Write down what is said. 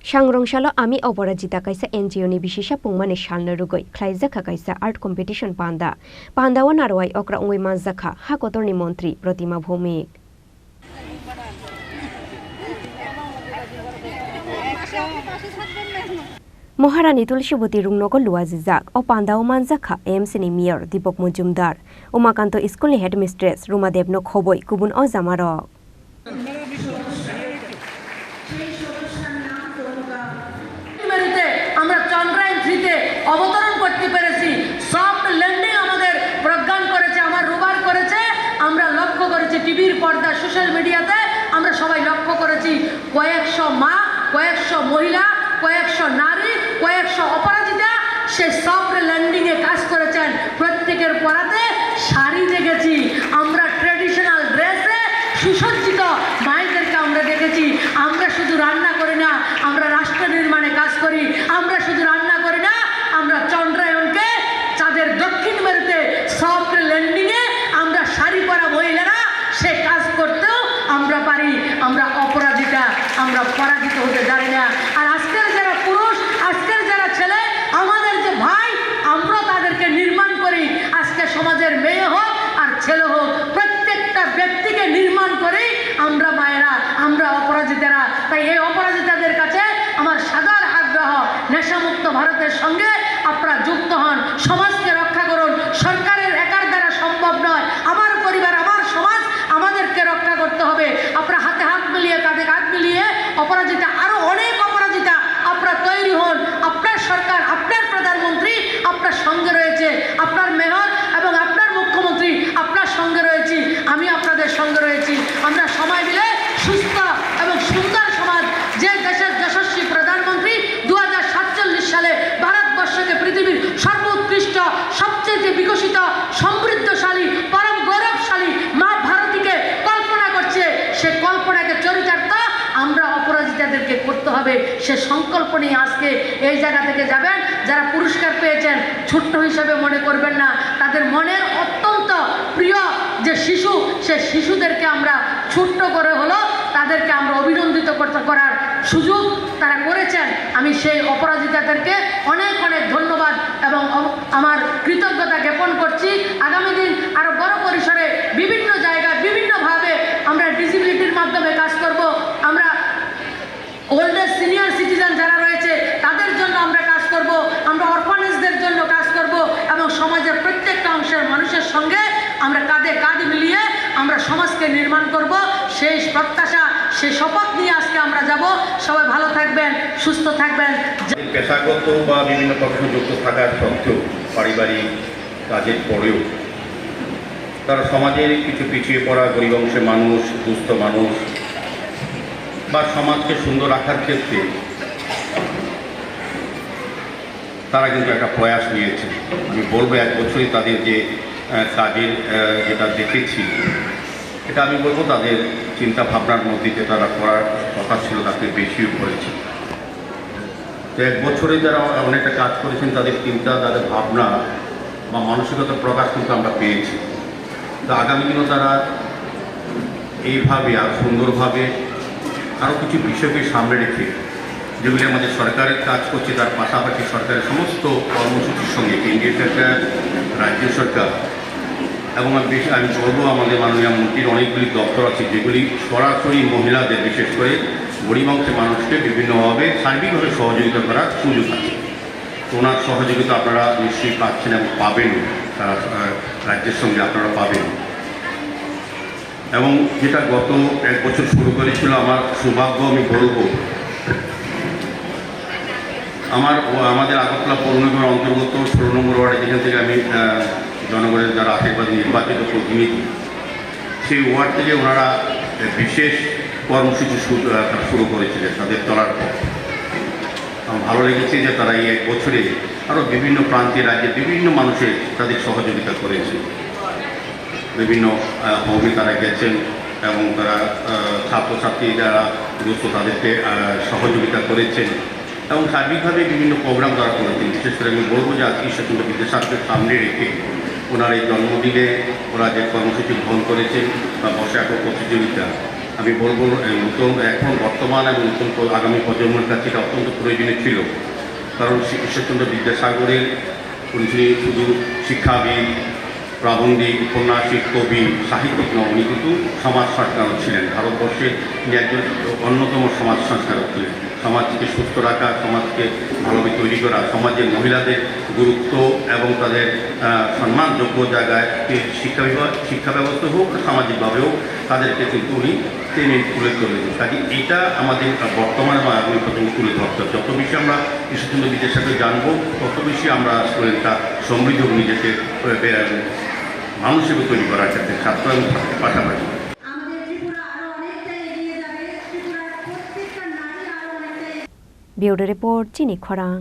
Sangrongshalo ami Aparajita Kaisa NGO ni Bisisa Pungmani shalna rugoi Manjakha Kaisa art competition Pandao narwai okra ungoi Manjakha Hakotor ni Mantri Pratima Bhowmik Maharani Tulshiboti Rungnogo Luazizak o Pandao Manjakha AMC ni Mayor Dipok Mujumdar Umakanto School ni Headmistress Rumadev no Khoboi Kubun o Zamarok অবতরণ করতে পেরেছি soft landing আমাদের প্রজ্ঞান করেছে আমার রোবার করেছে আমরা লক্ষ্য করেছি টিভির পর্দা সোশ্যাল মিডিয়াতে আমরা সবাই লক্ষ্য করেছি কয়েকশো মা কয়েকশো মহিলা কয়েকশো নারী কয়েকশো অপরাজিতা সে সফট ল্যান্ডিং এ কাজ করেছেন প্রত্যেকের পরাতে শাড়ি দেখেছি আমরা ট্র্যাডিশনাল ড্রেসে সুসজ্জিত মায়েদেরকে আমরা দেখেছি আমরা শুধু রান্না করি না আমরা রাষ্ট্র নির্মাণে কাজ করি আমরা শুধু রান্না করি না আমরা চন্দ্রায়নকে চাঁদের দক্ষিণ মেরুতে সফট ল্যান্ডিং এ আমরা শাড়ি পরা মহিলারা সে কাজ করতেও আমরা পারি আমরা অপরাজিতা আমরা পরাজিত হতে জানি না আর আজকের যারা পুরুষ আজকের যারা ছেলে আমাদের যে ভাই আমরা তাদেরকে নির্মাণ করি আজকে সমাজের মেয়ে হোক আর ছেলে হোক প্রত্যেকটা ব্যক্তিকে নির্মাণ করি আমরা মায়েরা আমরা অপরাজিতারা তাই এই অপরাজিতাদের কাছে আমার সাদার আগ্রহ নেশামুক্ত ভারতের সঙ্গে আপনারা যুক্ত হন সমাজকে রক্ষা করুন সরকারের একার দ্বারা সম্ভব নয় আমার পরিবার আমার সমাজ আমাদেরকে রক্ষা করতে হবে আপনারা হাতে হাত মিলিয়ে কাঁধে কাঁধ মিলিয়ে অপরাজিতা আরো অনেক অপরাজিতা আপনারা তৈরি হন আপনার সরকার আপনার প্রধানমন্ত্রী আপনার সঙ্গে রয়েছে আপনার মেয়র এবং আপনার মুখ্যমন্ত্রী আপনার সঙ্গে রয়েছি আমি আপনাদের সঙ্গে রয়েছি আমরা সবাই মিলে সুস্থ এবং সুন্দর সমাজ যে দেশের যশস্বী প্রধানমন্ত্রী 2047 সালে ভারতবর্ষকে পৃথিবীর সর্বোৎকৃষ্ট সবচেয়ে বিকশিত সমৃদ্ধশালী পরম গৌরবশালী মা ভারতীকে কল্পনা করছে সে কল্পনাকে চরিতার্থ আমরা অপরাজিতাদেরকে করতে হবে সে সংকল্প নিয়ে আজকে এই জায়গা থেকে যাবেন যারা পুরস্কার পেয়েছেন ছোট্ট হিসাবে মনে করবেন না তাদের মনের অত্যন্ত প্রিয় যে শিশু সে শিশুদেরকে আমরা ছোট্ট করে হলো তাদেরকে আমরা অভিনন্দিত করার সুযোগ তারা করেছেন আমি সেই অপরাজিতাদেরকে অনেক অনেক ধন্যবাদ এবং আমার কৃতজ্ঞতা জ্ঞাপন করছি আগামী দিন আরো বড় পরিসরে বিভিন্ন জায়গায় বিভিন্নভাবে আমরা ডিসেবিলিটির মাধ্যমে কাজ করব আমরা ওল্ড এজ সিনিয়র সিটিজেন যারা রয়েছে তাদের জন্য আমরা কাজ করব আমরা অরফানেজদের জন্য কাজ করব এবং সমাজের প্রত্যেকটা অংশের মানুষের সঙ্গে আমরা কাঁধে কাঁধ মিলিয়ে আমরা সমাজকে নির্মাণ করব সেই প্রত্যাশা সেই শপথ নিয়ে আজকে আমরা যাব সবাই ভালো থাকবেন সুস্থ থাকবেন পেশাগত বা বিভিন্ন প্রশ্ন যুক্ত থাকার সত্ত্বেও পারিবারিক কাজের পরেও তারা সমাজের কিছু পিছিয়ে পড়া গরিব অংশের মানুষ দুস্থ মানুষ বা সমাজকে সুন্দর রাখার ক্ষেত্রে তারা কিন্তু একটা প্রয়াস নিয়েছে আমি বলবো এক বছরই তাদের যে কাজের যেটা দেখেছি এটা আমি বলবো তাদের চিন্তা ভাবনার মধ্যে যে তারা করার কথা ছিল তাকে বেশিও করেছে তো এক বছরে যারা অনেকটা কাজ করেছেন তাদের চিন্তা তাদের ভাবনা বা মানসিকতার প্রকাশ কিন্তু আমরা পেয়েছি তো আগামী দিনও তারা এইভাবে আর সুন্দরভাবে আরও কিছু বিষয়কে সামনে রেখে যেগুলি আমাদের সরকারের কাজ করছে তার পাশাপাশি সরকারের সমস্ত কর্মসূচির সঙ্গে কেন্দ্রীয় সরকার রাজ্য সরকার এবং আমি বলবো আমাদের মাননীয় মন্ত্রীর অনেকগুলি দপ্তর আছে যেগুলি সরাসরি মহিলাদের বিশেষ করে গরিব অংশের মানুষকে বিভিন্নভাবে সার্বিকভাবে সহযোগিতা করার সুযোগ আছে তো ওনার সহযোগিতা আপনারা নিশ্চয়ই পাচ্ছেন এবং পাবেন তারা রাজ্যের সঙ্গে আপনারা পাবেন এবং যেটা গত এক বছর শুরু করেছিল আমার সৌভাগ্য আমি বলবো আমাদের আগরতলা পৌর নিগমের অন্তর্গত 16 নম্বর ওয়ার্ডে যেখান থেকে আমি জনগণের যারা আশীর্বাদ নির্বাচিত প্রতিনিধি সেই ওয়ার্ড থেকে ওনারা বিশেষ কর্মসূচি শুরু করেছিলেন তাদের তোলার পর আমার ভালো লেগেছে যে তারা এই এক বছরে আরও বিভিন্ন প্রান্তে রাজ্যের বিভিন্ন মানুষের তাদের সহযোগিতা করেছে বিভিন্ন হোমে তারা গেছেন এবং তারা ছাত্রছাত্রী যারা দুস্থ তাদেরকে সহযোগিতা করেছেন এবং সার্বিকভাবে বিভিন্ন প্রোগ্রাম তারা করেছেন বিশেষ করে আমি বলবো যে আজকে স্বাধীনতা বিদ্যাসাগরকে সামনে রেখে ওনার এই জন্মদিনে ওরা যে কর্মসূচি গ্রহণ করেছেন বা বসে আঁকো প্রতিযোগিতা আমি বলবো নতুন এখন বর্তমান এবং নতুন আগামী প্রজন্মের কাছে এটা অত্যন্ত প্রয়োজনীয় ছিল। কারণ ঈশ্বরচন্দ্র বিদ্যাসাগরের উনি শুধু শিক্ষাবিদ, প্রাবন্ধিক, ঔপন্যাসিক, কবি, সাহিত্যিক নন, উনি কিন্তু সমাজ সংস্কারক ছিলেন। ভারতবর্ষে তিনি একজন অন্যতম সমাজ সংস্কারক ছিলেন। সমাজকে সুস্থ রাখা, সমাজকে ভালোভাবে তৈরি করা, সমাজের মহিলাদের গুরুত্ব এবং তাদের সম্মানযোগ্য জায়গায় শিক্ষা ব্যবস্থা হোক, সামাজিকভাবেও তাদেরকে কিন্তু উনি টেনে তুলে ধরলেন। কাজে এটা আমাদের বর্তমানে এবং আগামী প্রজন্ম তুলে ধরতে হবে। যত বেশি আমরা ঈশ্বরচন্দ্র বিদ্যাসাগর জানবো, তত বেশি আমরা একটা সমৃদ্ধ নিজেকে মানুষ হিসেবে তৈরি করার ক্ষেত্রে ছাত্র এবং ছাত্রের পাশাপাশি। ব্যুরো রিপোর্ট চিনি খরাং।